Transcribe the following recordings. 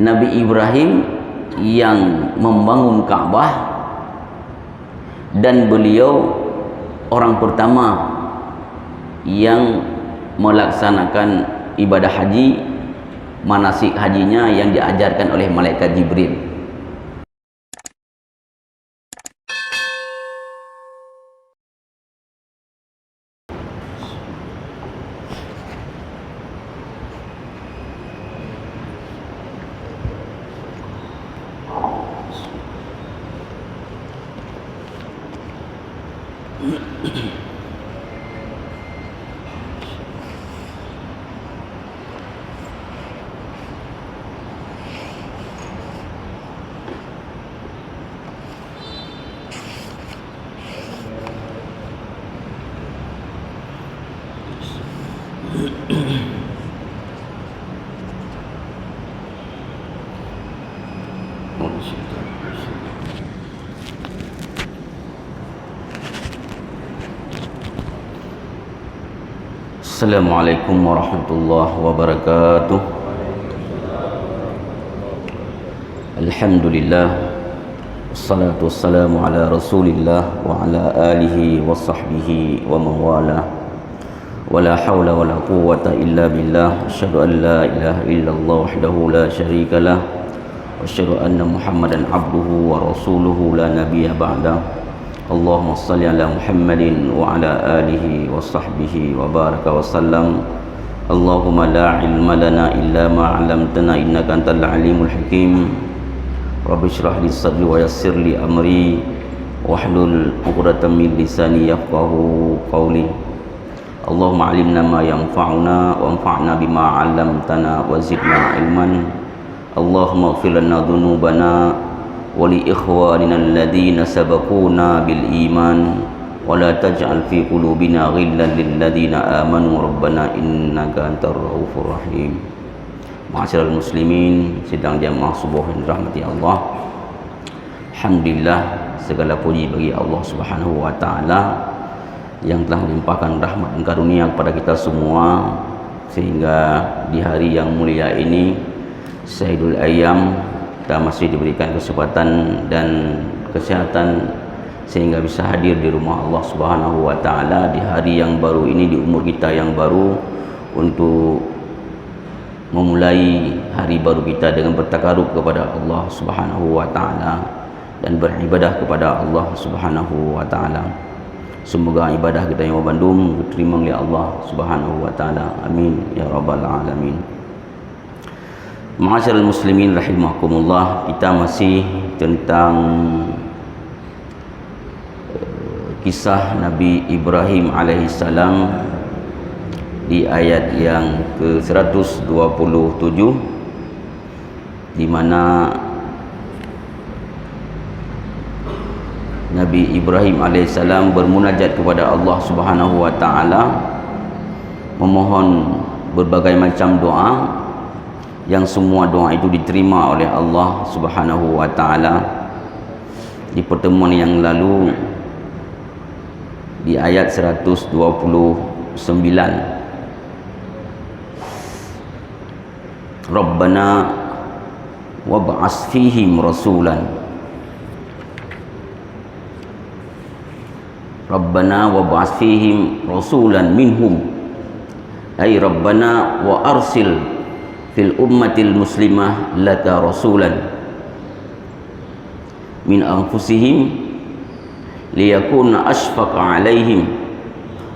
Nabi Ibrahim yang membangun Ka'bah, dan beliau orang pertama yang melaksanakan ibadah haji, manasik hajinya yang diajarkan oleh malaikat Jibril. Assalamualaikum warahmatullahi wabarakatuh. Alhamdulillah, wassalatu wassalamu ala rasulillah wa ala alihi wa sahbihi wa mawala. Wala hawla wala quwwata illa billah. Asyhadu an la ilaha illallah wahdahu la syarika lah, wa asyhadu anna Muhammadan abduhu wa rasuluhu la nabiyya ba'dah. Allahumma salli ala Muhammadin wa ala alihi wa sahbihi wa baraka wa sallam. Allahumma la ilma lana illa ma 'allamtana innaka antal alimul hakim. Rabbi shrah li sadri wa yassir li amri wahlul 'uqdatam min lisani yafqahu qawli. Allahumma 'allimna ma yanfa'una wa anfa'na bima 'allamtana wa zidna ilman. Allahumma ighfir lana dhunubana wa li ikhwanina alladhina sabaquna bil iman wa la taj'al fi qulubina ghillan lil ladzina amanu rabbana innaka antar raufur rahim. Ma'asyiral muslimin, sidang jamaah subuh yang dirahmati Allah. Alhamdulillah, segala puji bagi Allah Subhanahu wa taala yang telah melimpahkan rahmat dan karunia kepada kita semua, sehingga di hari yang mulia ini, Sayyidul Ayyam, kita masih diberikan kesempatan dan kesehatan sehingga bisa hadir di rumah Allah Subhanahu wa taala di hari yang baru ini, di umur kita yang baru, untuk memulai hari baru kita dengan bertakarub kepada Allah Subhanahu wa taala dan beribadah kepada Allah Subhanahu wa taala. Semoga ibadah kita yang membandung diterima oleh Allah Subhanahu wa taala. Amin ya rabbal alamin. Ma'asyiral muslimin rahimakumullah, kita masih tentang kisah Nabi Ibrahim alaihissalam di ayat yang ke-127, di mana Nabi Ibrahim alaihissalam bermunajat kepada Allah Subhanahu wa taala, memohon berbagai macam doa, yang semua doa itu diterima oleh Allah Subhanahu wa taala. Di pertemuan yang lalu di ayat 129, Rabbana wab'ats fihim rasulan, Rabbana wab'ats fihim rasulan minhum, ay Rabbana wa arsil fil ummatil muslimah laka rasulan min anfusihim liyakuna ashfaqa alaihim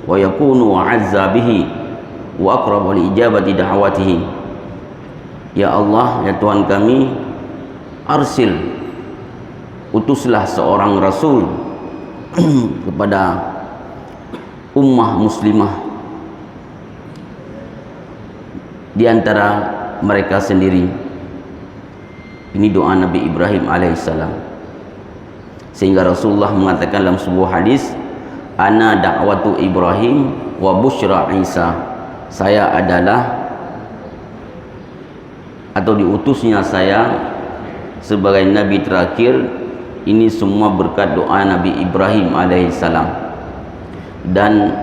wa yakunu a'azza bihi wa aqrabu li ijabati da'watihim. Ya Allah, ya Tuhan kami, arsil, utuslah seorang rasul kepada ummah muslimah di antara mereka sendiri. Ini doa Nabi Ibrahim alaihissalam, sehingga Rasulullah mengatakan dalam sebuah hadis, ana da'watu Ibrahim wa busyra Isa, saya adalah atau diutusnya saya sebagai nabi terakhir. Ini semua berkat doa Nabi Ibrahim alaihissalam, dan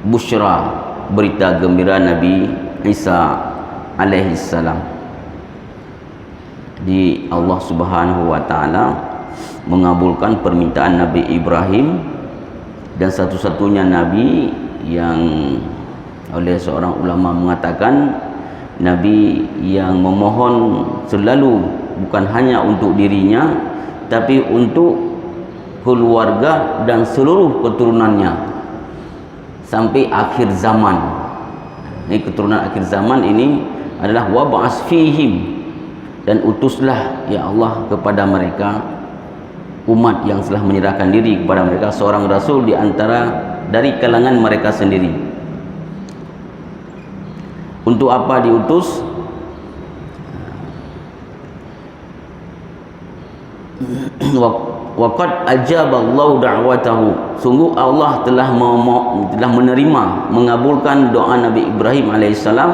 busyra, berita gembira Nabi Isa alaihissalam. di Allah Subhanahu wa taala mengabulkan permintaan Nabi Ibrahim, dan satu-satunya nabi yang oleh seorang ulama mengatakan nabi yang memohon selalu bukan hanya untuk dirinya tapi untuk keluarga dan seluruh keturunannya sampai akhir zaman. Ini keturunan akhir zaman ini adalah wab'as fihim, dan utuslah ya Allah kepada mereka umat yang telah menyerahkan diri kepada mereka seorang rasul di antara dari kalangan mereka sendiri. Untuk apa diutus? Waqad ajaballahu da'watahu, sungguh Allah telah menerima, mengabulkan doa Nabi Ibrahim alaihissalam,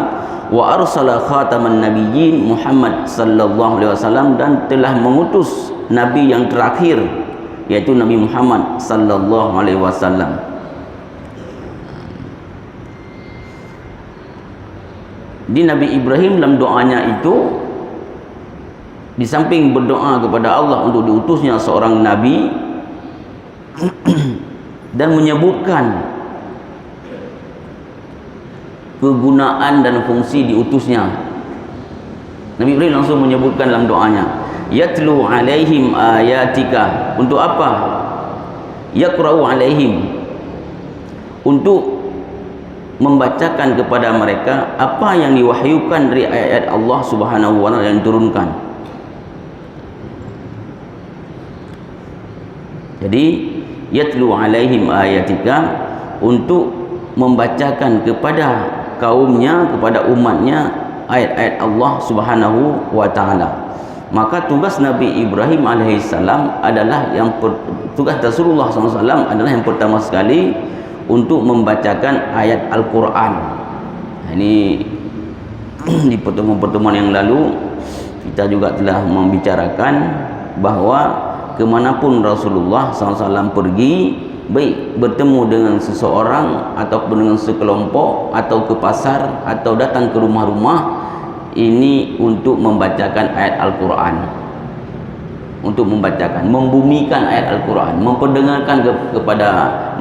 wa arsala khataman nabiyyin Muhammad sallallahu alaihi wasallam, dan telah mengutus nabi yang terakhir yaitu Nabi Muhammad sallallahu alaihi wasallam. Di Nabi Ibrahim dalam doanya itu, di samping berdoa kepada Allah untuk diutusnya seorang nabi dan menyebutkan kegunaan dan fungsi diutusnya, Nabi Ibrahim langsung menyebutkan dalam doanya, yatlu alaihim ayatika. Untuk apa? Yaqra'u alaihim, untuk membacakan kepada mereka apa yang diwahyukan dari ayat-ayat Allah Subhanahu wa taala yang diturunkan. Jadi yatlu alaihim ayatika, untuk membacakan kepada kaumnya, kepada umatnya ayat-ayat Allah Subhanahu wa taala. Maka tugas Nabi Ibrahim alaihissalam adalah tugas Rasulullah SAW adalah yang pertama sekali untuk membacakan ayat Al-Quran. Ini di pertemuan-pertemuan yang lalu kita juga telah membicarakan bahwa kemanapun Rasulullah SAW pergi, baik bertemu dengan seseorang ataupun dengan sekelompok, atau ke pasar, atau datang ke rumah-rumah, ini untuk membacakan ayat Al-Quran, untuk membacakan, membumikan ayat Al-Quran, memperdengarkan kepada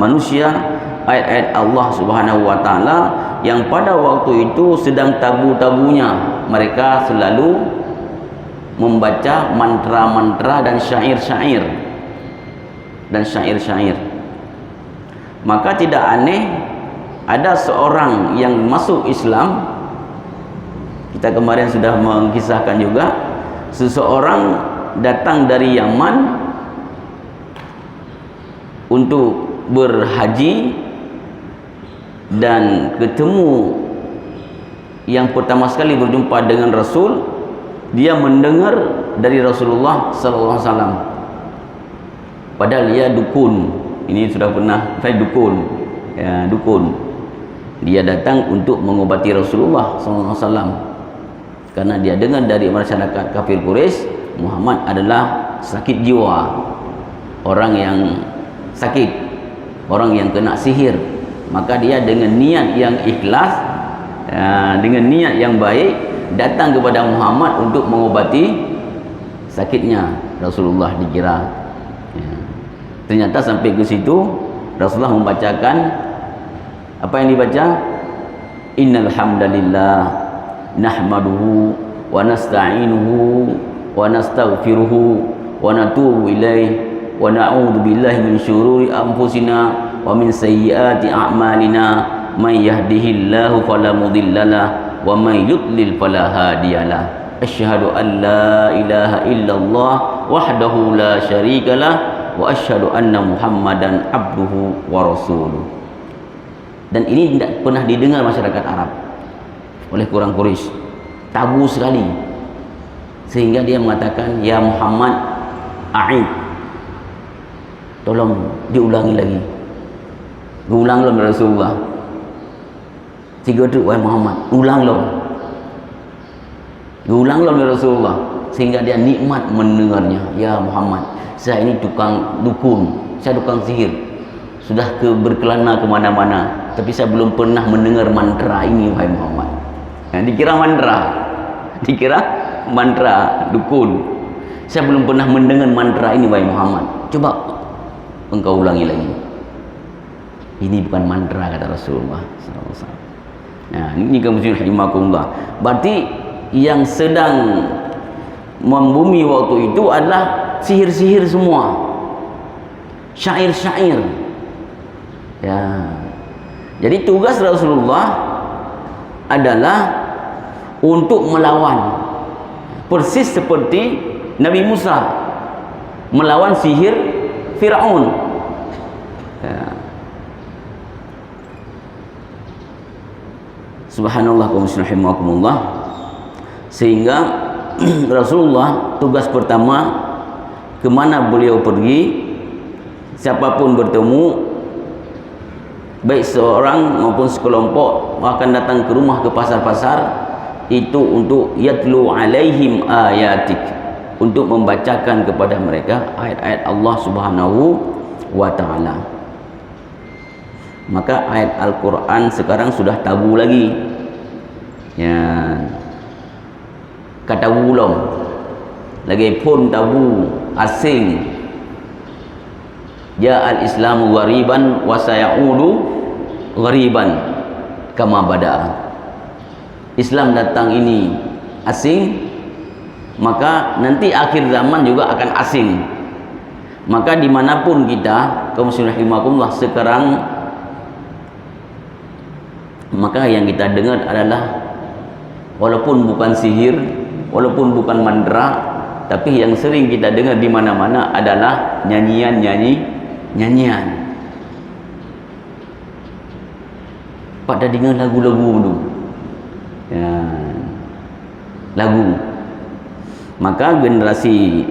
manusia ayat-ayat Allah Subhanahu wa taala yang pada waktu itu sedang tabu-tabunya mereka selalu membaca mantra-mantra dan syair-syair Maka tidak aneh ada seorang yang masuk Islam. Kita kemarin sudah mengisahkan juga, seseorang datang dari Yaman untuk berhaji dan ketemu yang pertama sekali berjumpa dengan Rasul. Dia mendengar dari Rasulullah sallallahu alaihi wasallam, padahal dia dukun. Ini sudah pernah saya dukun, ya, dukun. Dia datang untuk mengobati Rasulullah sallallahu alaihi wasallam karena dia dengar dari masyarakat kafir Quraisy Muhammad adalah sakit jiwa, orang yang sakit, orang yang kena sihir. Maka dia dengan niat yang ikhlas, dengan niat yang baik, datang kepada Muhammad untuk mengobati sakitnya Rasulullah dikira. Ternyata sampai ke situ Rasulullah membacakan apa yang dibaca, innal hamdalillah nahmaduhu wa nasta'inuhu wa nastaghfiruhu wa natubu ilaih wa na'udzu billahi min syururi anfusina wa min sayyiati a'malina may yahdihillahu fala mudhillalah wa may yudlil fala hadiyalah. Asyhadu an la ilaha illallah wahdahu la syarikalah wa asyhadu anna Muhammadan abduhu wa rasuluh. Dan ini tidak pernah didengar masyarakat Arab oleh orang Quraisy, tabu sekali, sehingga dia mengatakan, ya Muhammad a'id, tolong diulangi lagi. Diulang lagi Rasulullah. Tiga tu, wahai Muhammad, ulang lagi. Diulang lagi Rasulullah, sehingga dia nikmat mendengarnya. Ya Muhammad, saya ini tukang dukun, saya tukang sihir, sudah berkelana kemana-mana, tapi saya belum pernah mendengar mantra ini, wahai Muhammad. Dikira mantra, Dikira mantra dukun. Saya belum pernah mendengar mantra ini, wahai Muhammad. Coba engkau ulangi lagi. Ini bukan mantra, kata Rasulullah SAW. Nah, ini kaum muslimin rahimakumullah. Berarti yang sedang membumi waktu itu adalah sihir-sihir semua, syair-syair. Ya. Jadi tugas Rasulullah adalah untuk melawan, persis seperti Nabi Musa melawan sihir Fir'aun. Ya. Subhanallah kaum muslimin rahimakumullah. Sehingga Rasulullah tugas pertama, kemana beliau pergi, siapapun bertemu, baik seorang maupun sekelompok, akan datang ke rumah, ke pasar-pasar, itu untuk yatlu alaihim ayatik, untuk membacakan kepada mereka ayat-ayat Allah Subhanahu wa ta'ala. Maka ayat Al-Quran sekarang sudah tabu lagi. Ya, kata ulung lagi pun tabu, asing. Ya al-Islamu ghariban wa sayaudu ghariban kama bada'a. Islam datang ini asing, maka nanti akhir zaman juga akan asing. Maka dimanapun kita, kaum muslimin rahimakumullah, sekarang, maka yang kita dengar adalah, walaupun bukan sihir, walaupun bukan mantra, tapi yang sering kita dengar di mana-mana adalah nyanyian. Pada dengar lagu-lagu itu, ya, lagu. Maka generasi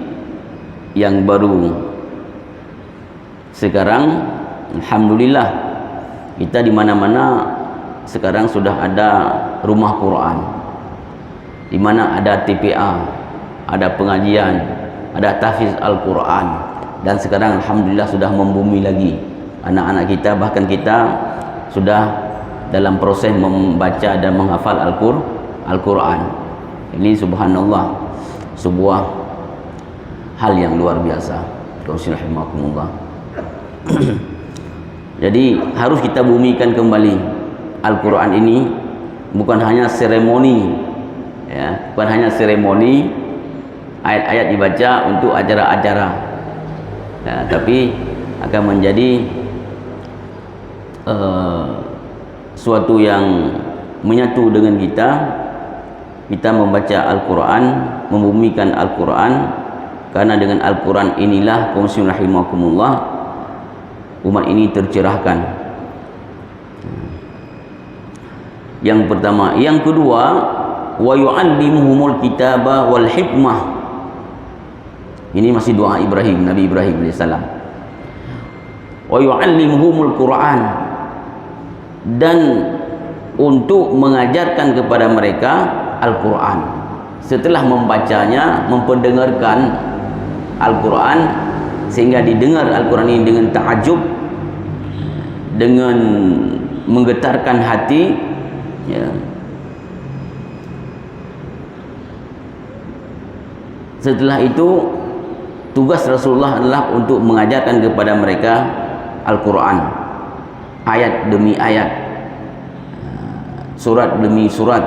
yang baru sekarang, alhamdulillah, kita di mana-mana sekarang sudah ada rumah Quran, di mana ada TPA, ada pengajian, ada tahfiz Al-Quran, dan sekarang alhamdulillah sudah membumi lagi. Anak-anak kita, bahkan kita sudah dalam proses membaca dan menghafal Al-Quran. Ini subhanallah, sebuah hal yang luar biasa. Rahimakumullah. Jadi harus kita bumikan kembali Al-Quran ini, bukan hanya seremoni, ya, bukan hanya seremoni ayat-ayat dibaca untuk acara-acara, ya, tapi akan menjadi suatu yang menyatu dengan kita membaca Al-Quran, membumikan Al-Quran, karena dengan Al-Quran inilah kaum muslimin rahimakumullah, umat ini tercerahkan. Yang pertama. Yang kedua, wa yu'allimuhumul kitaba wal hikmah. Ini masih doa Ibrahim, Nabi Ibrahim AS. Wa yu'allimuhumul Quran, dan untuk mengajarkan kepada mereka Al-Quran. Setelah membacanya, memperdengarkan Al-Quran, sehingga didengar Al-Quran ini dengan ta'ajub, dengan menggetarkan hati, ya. Setelah itu tugas Rasulullah adalah untuk mengajarkan kepada mereka Al-Quran, ayat demi ayat, surat demi surat,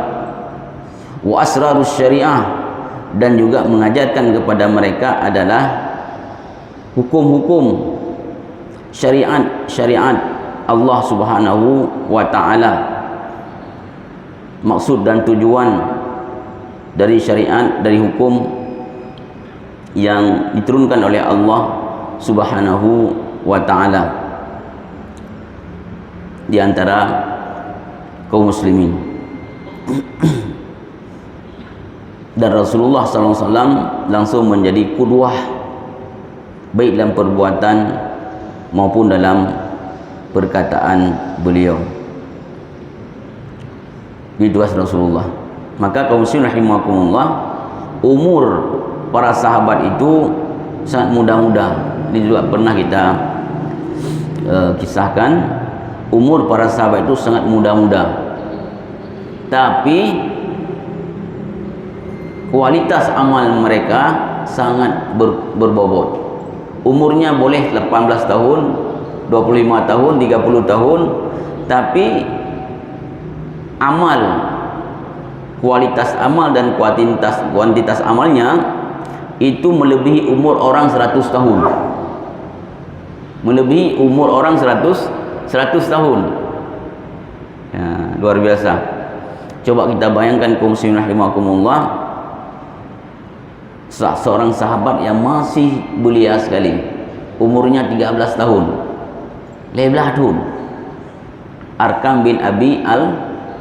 wa asrarus syariah, dan juga mengajarkan kepada mereka adalah hukum-hukum syariat Allah Subhanahu wa ta'ala. Maksud dan tujuan dari syariat, dari hukum yang diturunkan oleh Allah Subhanahu wa ta'ala di antara kaum muslimin. Dan Rasulullah SAW langsung menjadi qudwah, baik dalam perbuatan maupun dalam perkataan beliau. Ini tugas Rasulullah. Maka kaum muslimin rahimakumullah, umur para sahabat itu sangat muda-muda. Ini juga pernah kita kisahkan. Umur para sahabat itu sangat muda-muda, tapi kualitas amal mereka sangat berbobot. Umurnya boleh 18 tahun, 25 tahun, 30 tahun, tapi amal, kualitas amal dan kuantitas amalnya itu melebihi umur orang 100 tahun. Melebihi umur orang 100 tahun. Ya, luar biasa. Coba kita bayangkan kaum muslimin rahimakumullah, seorang sahabat yang masih belia sekali, umurnya 13 tahun. Lebladun Arkam bin Abi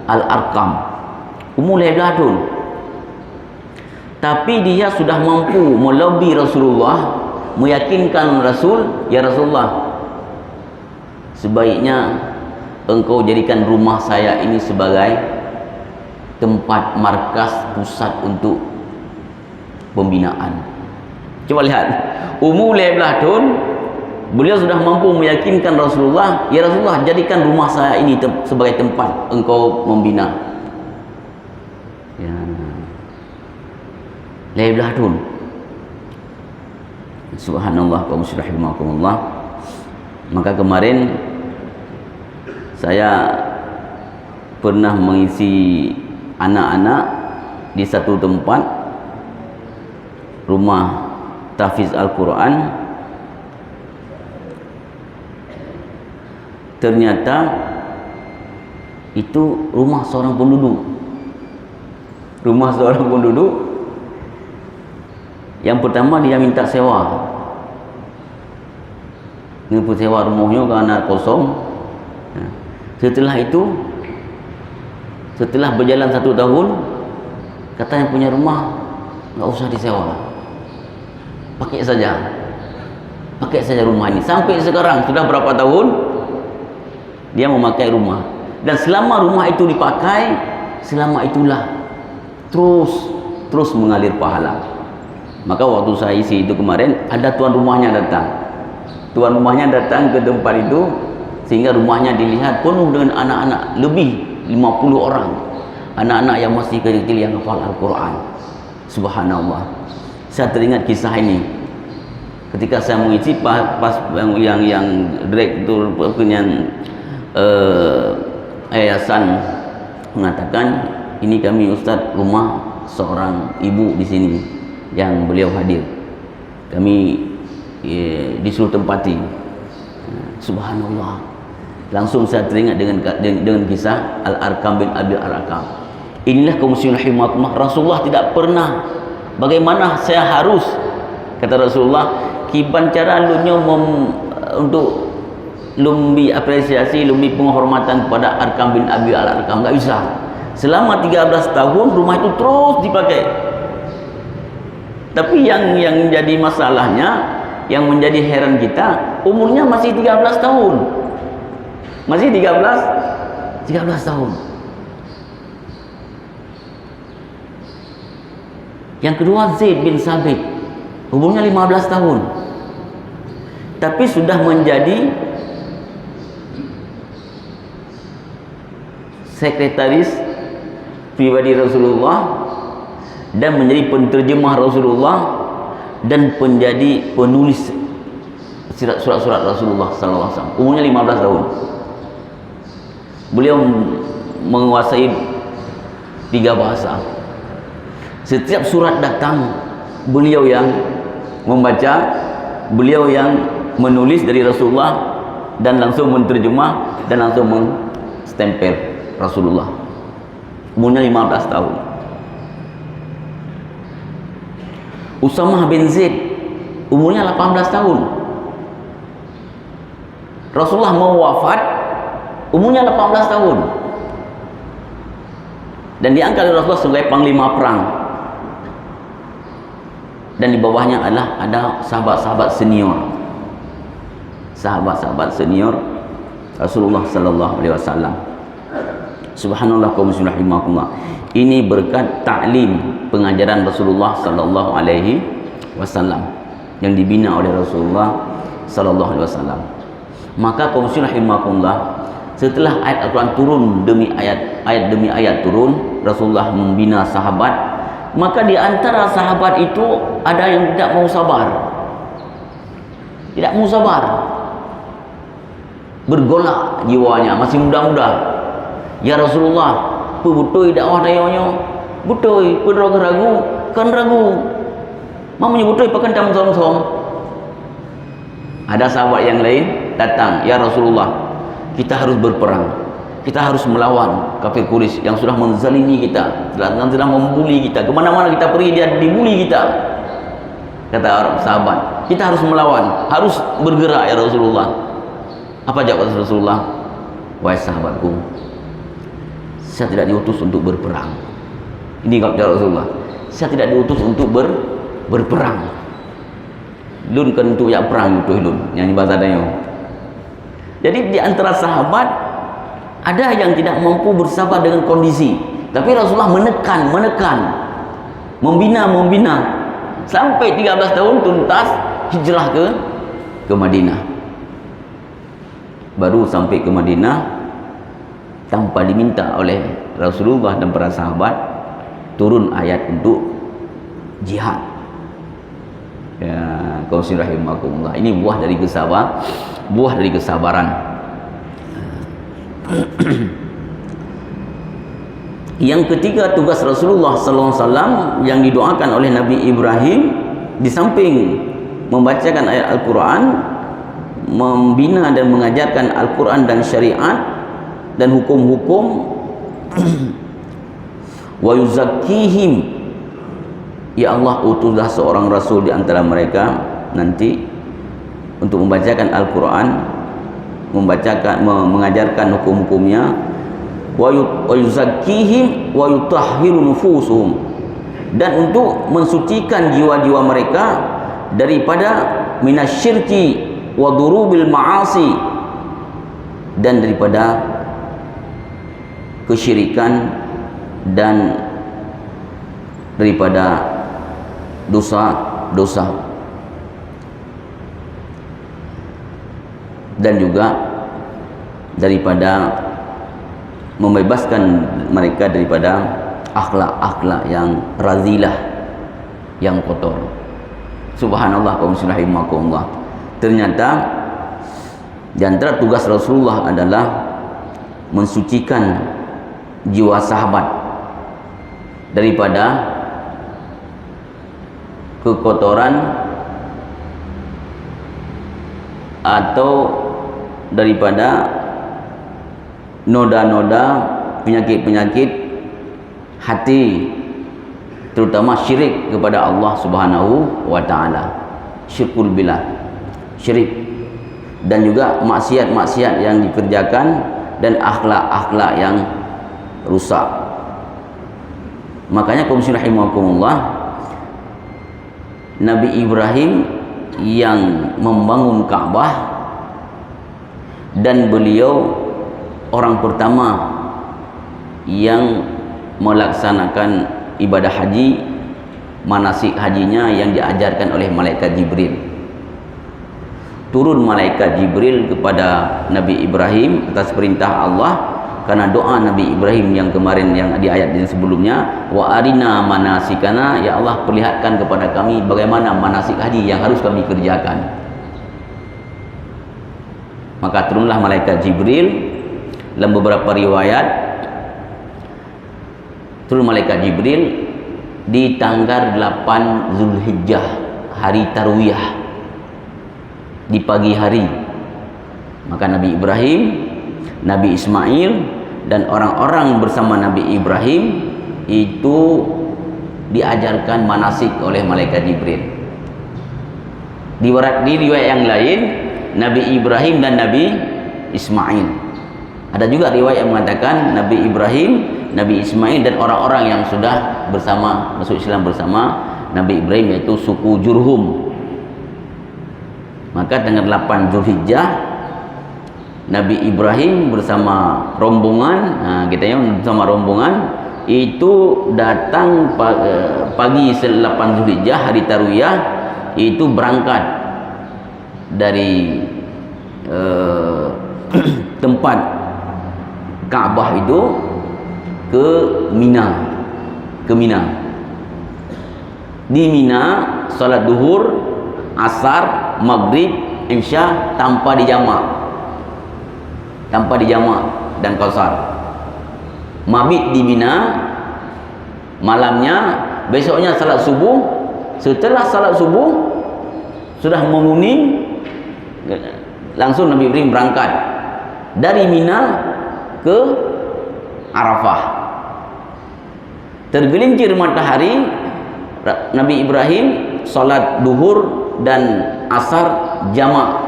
Al-Arkam, umur lebladun. Tapi dia sudah mampu melebihi Rasulullah, meyakinkan Rasul, ya Rasulullah, sebaiknya engkau jadikan rumah saya ini sebagai tempat markas pusat untuk pembinaan. Coba lihat, umur 11 tahun, beliau sudah mampu meyakinkan Rasulullah, ya Rasulullah, jadikan rumah saya ini sebagai tempat engkau membina. Ya, 11 tahun. Subhanallah, kaum muslimin rahimakumullah. Maka kemarin saya pernah mengisi anak-anak di satu tempat, rumah tahfiz Al-Quran. Ternyata itu rumah seorang penduduk. Rumah seorang penduduk. Yang pertama dia minta sewa. Dia pun sewa rumahnya kerana kosong. Setelah itu, setelah berjalan 1 tahun, kata yang punya rumah, nggak usah disewa, pakai saja rumah ini. Sampai sekarang sudah berapa tahun dia memakai rumah, dan selama rumah itu dipakai, selama itulah terus mengalir pahala. Maka waktu saya isi itu kemarin, ada tuan rumahnya datang. Tuan rumahnya datang ke tempat itu, sehingga rumahnya dilihat penuh dengan anak-anak, lebih 50 orang. Anak-anak yang masih kecil yang hafal Al-Quran. Subhanallah. Saya teringat kisah ini. Ketika saya mengisi pas yang direktur yayasan mengatakan, ini kami Ustaz, rumah seorang ibu di sini yang beliau hadir, kami disuruh tempati. Subhanallah, langsung saya teringat dengan kisah Al-Arkam bin Abi Al-Arkam. Inilah kaum muslimin rahimakumullah, Rasulullah tidak pernah, bagaimana saya harus, kata Rasulullah, kiban cara lunya untuk lumbi apresiasi, lumbi penghormatan kepada Arkam bin Abi Al-Arkam, enggak bisa. Selama 13 tahun rumah itu terus dipakai. Tapi yang jadi masalahnya, yang menjadi heran kita, umurnya masih 13 tahun. Masih 13 tahun. Yang kedua Zaid bin Sabit, umurnya 15 tahun. Tapi sudah menjadi sekretaris pribadi Rasulullah, dan menjadi penterjemah Rasulullah, dan menjadi penulis surat-surat Rasulullah sallallahu alaihi wasallam. Umurnya 15 tahun. Beliau menguasai 3 bahasa. Setiap surat datang, beliau yang membaca, beliau yang menulis dari Rasulullah, dan langsung menterjemah dan langsung menstempel Rasulullah. Umurnya 15 tahun. Usamah bin Zaid, umurnya 18 tahun. Rasulullah mau wafat, umurnya 18 tahun. Dan diangkat oleh Rasulullah sebagai panglima perang. Dan di bawahnya adalah ada sahabat-sahabat senior. Sahabat-sahabat senior Rasulullah sallallahu alaihi wasallam. Subhanallah, kaum muslimin rahimakumullah. Ini berkat ta'lim, pengajaran Rasulullah sallallahu alaihi wasallam yang dibina oleh Rasulullah sallallahu alaihi wasallam. Maka kaum muslimin rahimakumullah, setelah ayat Al-Quran turun demi ayat demi ayat turun, Rasulullah membina sahabat, Maka di antara sahabat itu ada yang tidak mau sabar. Tidak mau sabar. Bergolak jiwanya, masih muda-muda. Ya Rasulullah, betul dakwah dayonya. Betul, ragu, kan ragu. Mamanya betul pakai tam som-som. Ada sahabat yang lain datang, ya Rasulullah, kita harus berperang. Kita harus melawan kafir Quraisy yang sudah menzalimi kita, yang sudah membuli kita. Kemana-mana kita pergi dia dibuli kita. Kata orang sahabat, kita harus melawan, harus bergerak ya Rasulullah. Apa jawab Rasulullah? Wahai sahabatku, saya tidak diutus untuk berperang. Ini jawab Rasulullah. Saya tidak diutus untuk berperang. Lun kan untuk yang perang itu lun, yang bahasa Dayo. Jadi di antara sahabat ada yang tidak mampu bersabar dengan kondisi, tapi Rasulullah menekan, membina sampai 13 tahun tuntas hijrah ke Madinah. Baru sampai ke Madinah tanpa diminta oleh Rasulullah dan para sahabat turun ayat untuk jihad. Ya, kaum rahimakumullah. Ini buah dari kesabaran. Yang ketiga, tugas Rasulullah sallallahu alaihi wasallam yang didoakan oleh Nabi Ibrahim, di samping membacakan ayat Al-Qur'an, membina dan mengajarkan Al-Qur'an dan syariat dan hukum-hukum, wa yuzakkihim, ya Allah utuslah seorang rasul di antara mereka nanti untuk membacakan Al-Qur'an, mengajarkan hukum-hukumnya, wa yuzakkihim wa yutahhiru nufusuhum, dan untuk mensucikan jiwa-jiwa mereka daripada minasyirki wa durubil ma'asi, dan daripada kesyirikan dan daripada dosa-dosa, dan juga daripada membebaskan mereka daripada akhlak-akhlak yang razilah, yang kotor. Subhanallah, kaum rahimakumullah. Ternyata di antara tugas Rasulullah adalah mensucikan jiwa sahabat daripada kekotoran atau daripada noda-noda penyakit-penyakit hati, terutama syirik kepada Allah Subhanahu wa taala, syirkul billah, syirik, dan juga maksiat-maksiat yang dikerjakan dan akhlak-akhlak yang rusak. Makanya kaum rahimakumullah, Nabi Ibrahim yang membangun Ka'bah, dan beliau orang pertama yang melaksanakan ibadah haji, manasik hajinya yang diajarkan oleh malaikat Jibril. Turun malaikat Jibril kepada Nabi Ibrahim atas perintah Allah, karena doa Nabi Ibrahim yang kemarin yang di ayat yang sebelumnya, wa arina manasikana, ya Allah perlihatkan kepada kami bagaimana manasik haji yang harus kami kerjakan. Maka turunlah malaikat Jibril. Dalam beberapa riwayat turun malaikat Jibril di tanggal 8 Zulhijjah, hari Tarwiyah, di pagi hari. Maka Nabi Ibrahim, Nabi Ismail, dan orang-orang bersama Nabi Ibrahim itu diajarkan manasik oleh malaikat Jibril. Di riwayat yang lain, Nabi Ibrahim dan Nabi Ismail. Ada juga riwayat yang mengatakan Nabi Ibrahim, Nabi Ismail, dan orang-orang yang sudah bersama masuk Islam bersama Nabi Ibrahim, yaitu suku Jurhum. Maka tanggal 8 Zulhijjah, Nabi Ibrahim bersama rombongan, bersama rombongan itu datang pagi 8 Zulhijjah, hari Tarwiyah, itu berangkat dari tempat Ka'bah itu ke Mina. Di Mina salat duhur, asar, maghrib, isya tanpa dijamak. Tanpa dijamak dan qausar. Mabit di Mina, malamnya, besoknya salat subuh. Setelah salat subuh sudah menguning, langsung Nabi Ibrahim berangkat dari Mina ke Arafah. Tergelincir matahari, Nabi Ibrahim salat duhur dan asar jamak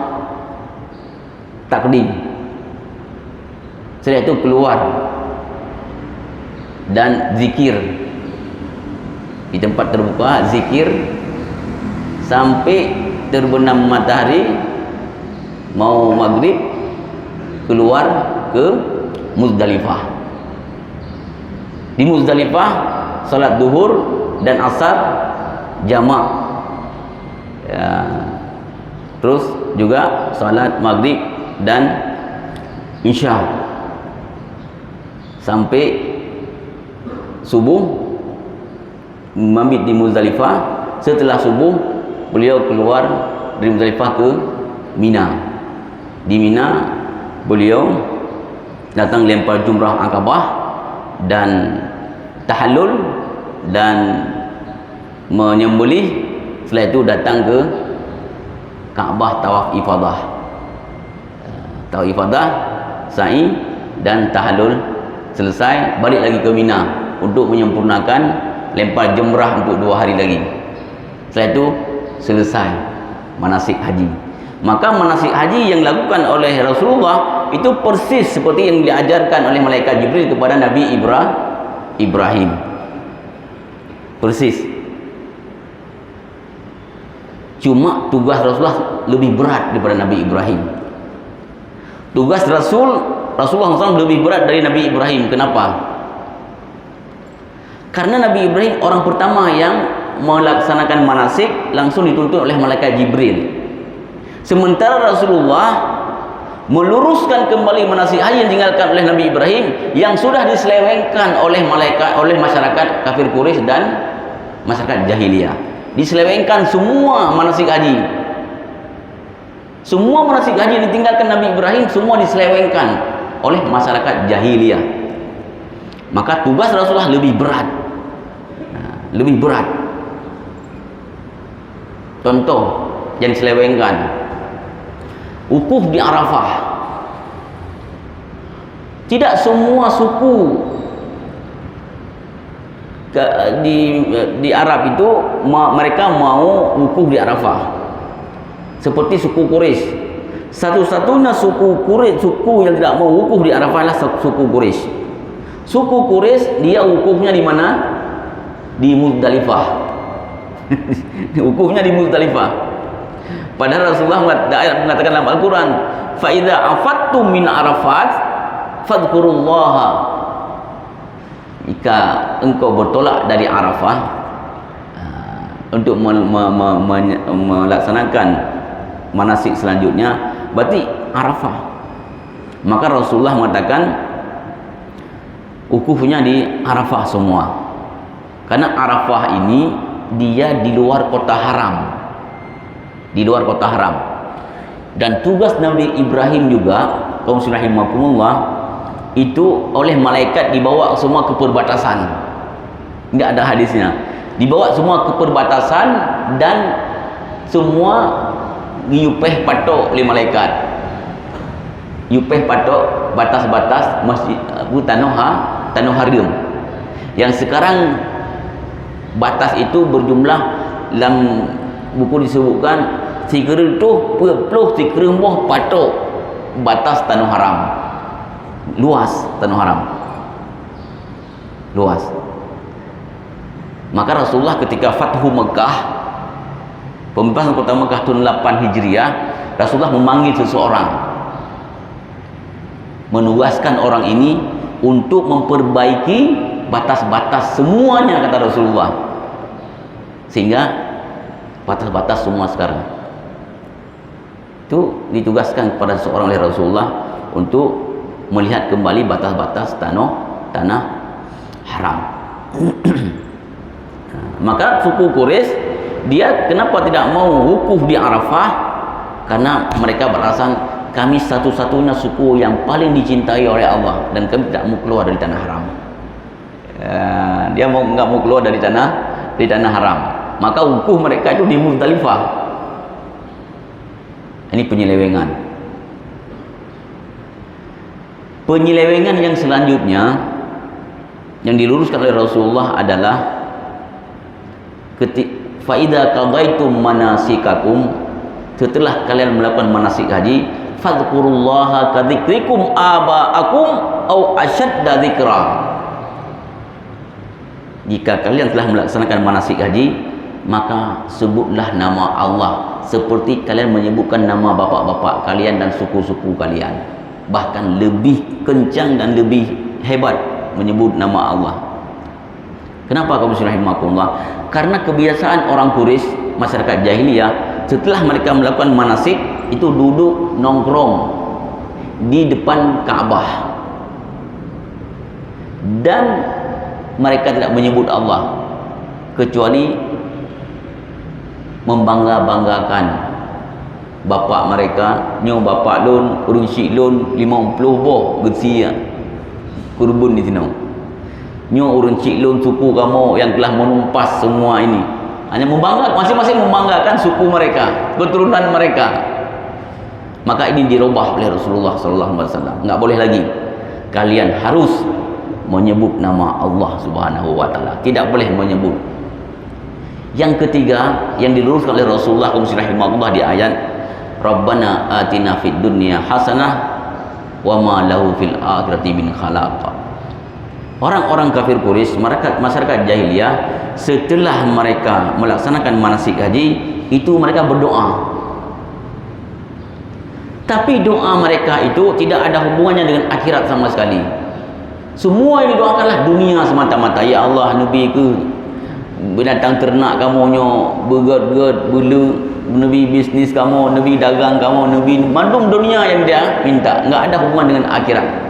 takdim. Setelah itu keluar dan zikir di tempat terbuka, zikir sampai terbenam matahari, mau maghrib, keluar ke Muzdalifah. Di Muzdalifah salat duhur dan asar jamak, ya. Terus juga salat maghrib dan isya sampai subuh, mabit di Muzdalifah. Setelah subuh beliau keluar dari Muzdalifah ke Mina. Di Mina beliau datang lempar jumrah Aqabah dan tahallul dan menyembelih. Setelah itu datang ke Ka'bah, tawaf ifadah. Tawaf ifadah, sa'i dan tahallul selesai, balik lagi ke Mina untuk menyempurnakan lempar jumrah untuk 2 hari lagi. Setelah itu selesai manasik haji. Maka manasik haji yang dilakukan oleh Rasulullah itu persis seperti yang diajarkan oleh malaikat Jibril kepada Nabi Ibrahim. Persis. Cuma tugas Rasulullah lebih berat daripada Nabi Ibrahim. Tugas Rasulullah SAW lebih berat dari Nabi Ibrahim. Kenapa? Karena Nabi Ibrahim orang pertama yang melaksanakan manasik langsung dituntun oleh malaikat Jibril. Sementara Rasulullah meluruskan kembali manasik haji yang ditinggalkan oleh Nabi Ibrahim yang sudah diselewengkan oleh masyarakat kafir Quraisy dan masyarakat jahiliyah. Diselewengkan semua manasik haji. Semua manasik haji yang ditinggalkan Nabi Ibrahim semua diselewengkan oleh masyarakat jahiliyah. Maka tugas Rasulullah lebih berat. Lebih berat. Contoh yang diselewengkan, wukuf di Arafah. Tidak semua suku di Arab itu mereka mau wukuf di Arafah. Seperti suku Quraisy. Satu-satunya suku yang tidak mau wukuf di Arafah adalah suku Quraisy. Suku Quraisy dia wukufnya di mana? Di Muzdalifah. Wukufnya di Muzdalifah. Padahal Rasulullah mengatakan dalam Al-Quran, fa idza afattum min Arafat fadhkurullaha. Jika engkau bertolak dari Arafah untuk melaksanakan manasik selanjutnya, berarti Arafah. Maka Rasulullah mengatakan wukufnya di Arafah semua. Karena Arafah ini dia di luar kota haram. Di luar kota haram. Dan tugas Nabi Ibrahim juga, kaum rahimakumullah, itu oleh malaikat dibawa semua ke perbatasan. Enggak ada hadisnya. Dibawa semua ke perbatasan dan semua diupeh patok oleh malaikat. Diupeh patok batas-batas masjid tanah haram. Yang sekarang batas itu berjumlah, dalam buku disebutkan 30 patok batas tanah haram. Luas tanah haram. Luas. Maka Rasulullah ketika Fathu Mekah, pembebasan kota Mekah tahun 8 Hijriah, Rasulullah memanggil seseorang, menugaskan orang ini untuk memperbaiki batas-batas semuanya, kata Rasulullah, sehingga batas-batas semua sekarang itu ditugaskan kepada seorang oleh Rasulullah untuk melihat kembali batas-batas tanah haram. Maka suku Quraisy, dia kenapa tidak mau wukuf di Arafah? Karena mereka beralasan, kami satu-satunya suku yang paling dicintai oleh Allah dan kami tidak mau keluar dari tanah haram. Dia nggak mau keluar dari tanah haram. Maka wukuf mereka itu di Muzdalifah. Ini penyelewengan. Penyelewengan yang selanjutnya yang diluruskan oleh Rasulullah adalah fa idza qadaitum manasikakum, setelah kalian melakukan manasik haji, fadhkurullaha kadzikrikum aba'akum au asyadda dzikra. Jika kalian telah melaksanakan manasik haji, maka sebutlah nama Allah seperti kalian menyebutkan nama bapak-bapak kalian dan suku-suku kalian. Bahkan lebih kencang dan lebih hebat menyebut nama Allah. Kenapa kaum muslimin rahimakumullah? Karena kebiasaan orang Quraisy, masyarakat jahiliyah, setelah mereka melakukan manasik itu duduk nongkrong di depan Ka'bah dan mereka tidak menyebut Allah kecuali membangga-banggakan bapak mereka. Nyo bapak lun urung syik lun 50 boh gesi kurban di sini. Nyo urung syik lun suku kamu yang telah menumpas semua ini. Hanya membanggakan, masing-masing membanggakan suku mereka, keturunan mereka. Maka ini dirubah oleh Rasulullah sallallahu alaihi wasallam. Enggak boleh lagi. Kalian harus menyebut nama Allah Subhanahu wa taala. Tidak boleh menyebut. Yang ketiga yang diluruskan oleh Rasulullah rahimahullah di ayat Rabbana atina fid dunya hasanah wa ma lahu fil akhirati min khalaq. Orang-orang kafir Quraisy, masyarakat jahiliyah, setelah mereka melaksanakan manasik haji itu mereka berdoa. Tapi doa mereka itu tidak ada hubungannya dengan akhirat sama sekali. Semua yang didoakanlah dunia semata-mata. Ya Allah, Nabi ke binatang ternak kamu nyo berged-ged bulu, Nabi bisnis kamu, Nabi dagang kamu, Nabi mandum dunia yang dia minta, enggak ada hubungan dengan akhirat.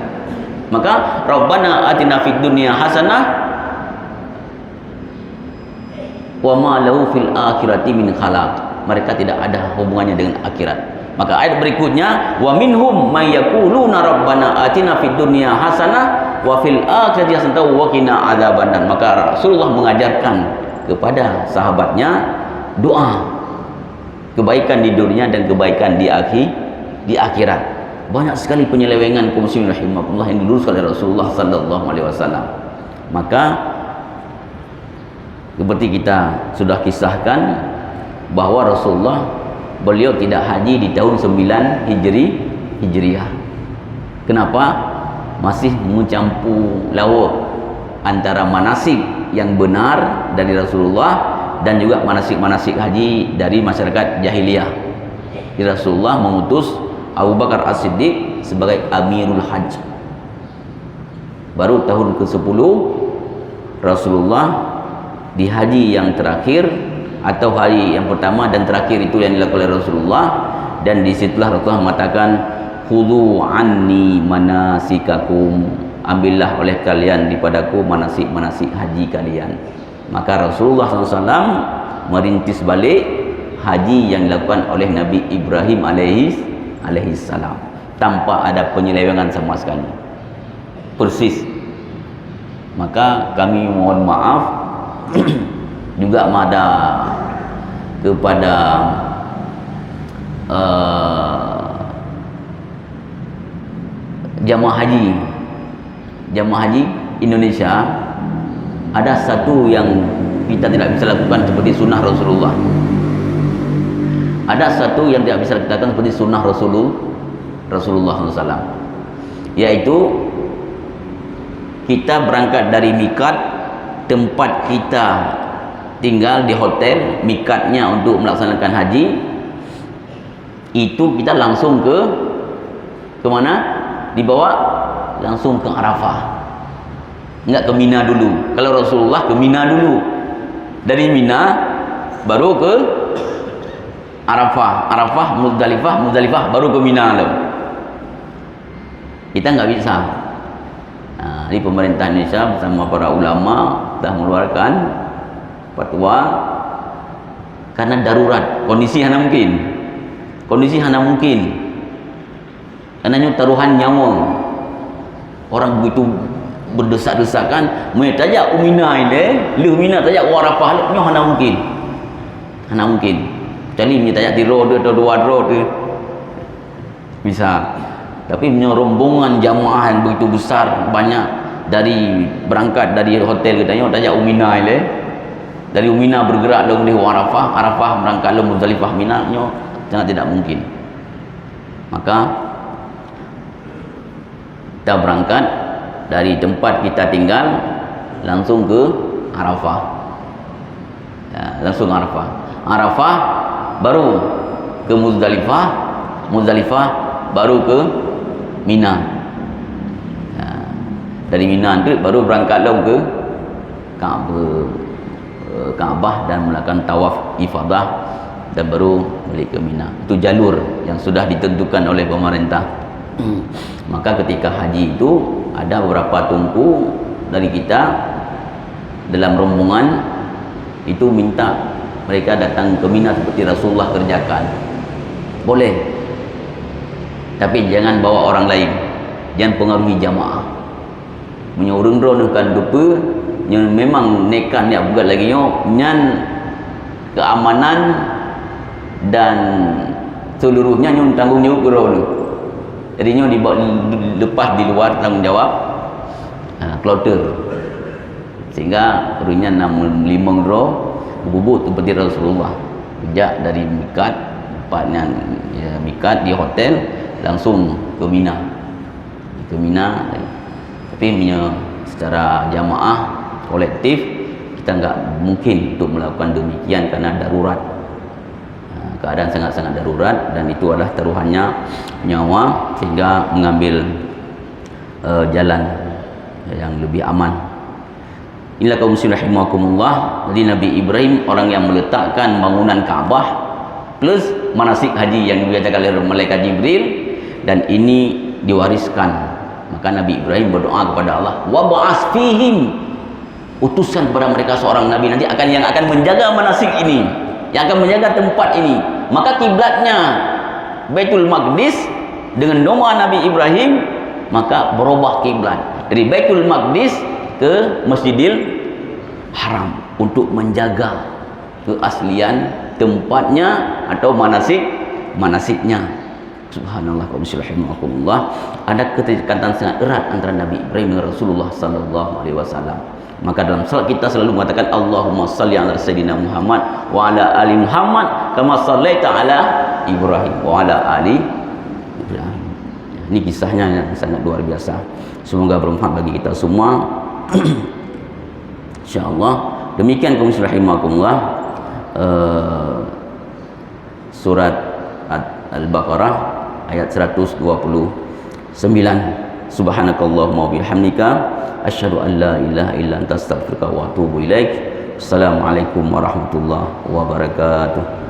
Maka Rabbana atina fid dunya hasanah wa ma lahu fil akhirati min khalaq. Mereka tidak ada hubungannya dengan akhirat. Maka ayat berikutnya wa minhum may yaquluna rabbana atina fid dunya hasanah wa fil akhirati hasanah wa qina adzabannar. Maka Rasulullah mengajarkan kepada sahabatnya doa kebaikan di dunia dan kebaikan di akhirat. Banyak sekali penyelewengan kaum muslimin rahimahullah yang diluruskan oleh Rasulullah sallallahu alaihi wasallam. Maka seperti kita sudah kisahkan bahwa Rasulullah beliau tidak haji di tahun 9 Hijriah. Kenapa? Masih mencampur lawa antara manasik yang benar dari Rasulullah dan juga manasik-manasik haji dari masyarakat jahiliyah. Rasulullah mengutus Abu Bakar As-Siddiq sebagai Amirul Hajj. Baru tahun ke-10 Rasulullah di haji yang terakhir atau hari yang pertama dan terakhir itu yang dilakukan oleh Rasulullah, dan disitulah Rasulullah mengatakan khudhu anni manasikakum, ambillah oleh kalian dipadaku manasik-manasik haji kalian. Maka Rasulullah SAW merintis balik haji yang dilakukan oleh Nabi Ibrahim alaihi salam tanpa ada penyelewengan sama sekali, persis. Maka kami mohon maaf juga ada kepada jamaah haji Indonesia, ada satu yang kita tidak bisa lakukan seperti sunnah Rasulullah. Ada satu yang tidak bisa kita lakukan seperti sunnah Rasulullah SAW, yaitu kita berangkat dari mikat tempat kita tinggal di hotel, mikatnya untuk melaksanakan haji itu kita langsung ke mana? Dibawa langsung ke Arafah, enggak ke Mina dulu. Kalau Rasulullah ke Mina dulu, dari Mina baru ke Arafah, Muzdalifah baru ke Mina loh. Kita nggak bisa. Nah, di pemerintah Indonesia bersama para ulama telah mengeluarkan fatwa karena darurat, kondisi hana mungkin karena taruhan nyawa orang begitu berdesak-desakan tajak umina ini lumina tajak warafah nya hana mungkin kecuali tajak di road atau dua road bisa, tapi punya rombongan jamaah yang begitu besar banyak berangkat dari hotel katanya tajak umina ile dari umina bergerak ke Arafah berangkat ke Muzdalifah Mina nyo sangat tidak mungkin. Maka kita berangkat dari tempat kita tinggal langsung ke Arafah ya, Arafah baru ke Muzdalifah baru ke Mina. Dari Mina itu baru berangkat ke Kaabah dan melakukan tawaf ifadah dan baru balik ke Mina. Itu jalur yang sudah ditentukan oleh pemerintah. Maka ketika haji itu ada beberapa tungku dari kita dalam rombongan itu minta mereka datang ke Mina seperti Rasulullah kerjakan. Boleh, tapi jangan bawa orang lain, jangan pengaruhi jamaah. Menyurung kan dupa yang memang nekan yang buat lagi nyan keamanan dan seluruhnya nyon tanggung jawab guru. Jadi nyon lepas di luar tanggungjawab kloter sehingga runya 65 bubut seperti Rasulullah sejak dari mikat tempatnya mikat di hotel langsung ke Mina tapi secara jamaah kolektif kita enggak mungkin untuk melakukan demikian karena darurat, keadaan sangat-sangat darurat dan itu adalah taruhannya nyawa sehingga mengambil jalan yang lebih aman. Inilah kaum muslimin rahimakumullah. Jadi Nabi Ibrahim orang yang meletakkan bangunan Kaabah plus manasik haji yang diajarkan oleh malaikat Jibril dan ini diwariskan. Maka Nabi Ibrahim berdoa kepada Allah, wa ba'as fihim, utuskan kepada mereka seorang nabi nanti yang akan menjaga manasik ini, yang akan menjaga tempat ini. Maka kiblatnya Baitul Maqdis dengan doa Nabi Ibrahim, maka berubah kiblat dari Baitul Maqdis ke Masjidil Haram untuk menjaga keaslian tempatnya atau manasiknya. Subhanallah, kaum muslimin rahimakumullah. Ada keterikatan sangat erat antara Nabi Ibrahim dengan Rasulullah sallallahu alaihi wasallam. Maka dalam salat kita selalu mengatakan Allahumma shalli ala sayyidina Muhammad wa ala ali Muhammad kama shallaita ala Ibrahim wa ala ali Ibrahim. Ini kisahnya yang sangat luar biasa. Semoga bermanfaat bagi kita semua. Insyaallah. Demikian kaum muslimin rahimakumullah, surat Al-Baqarah ayat 129. Subhanakallahumma wa bihamdika asyhadu an la ilaha illa anta astaghfiruka wa atubu ilaik. Assalamualaikum warahmatullahi wabarakatuh.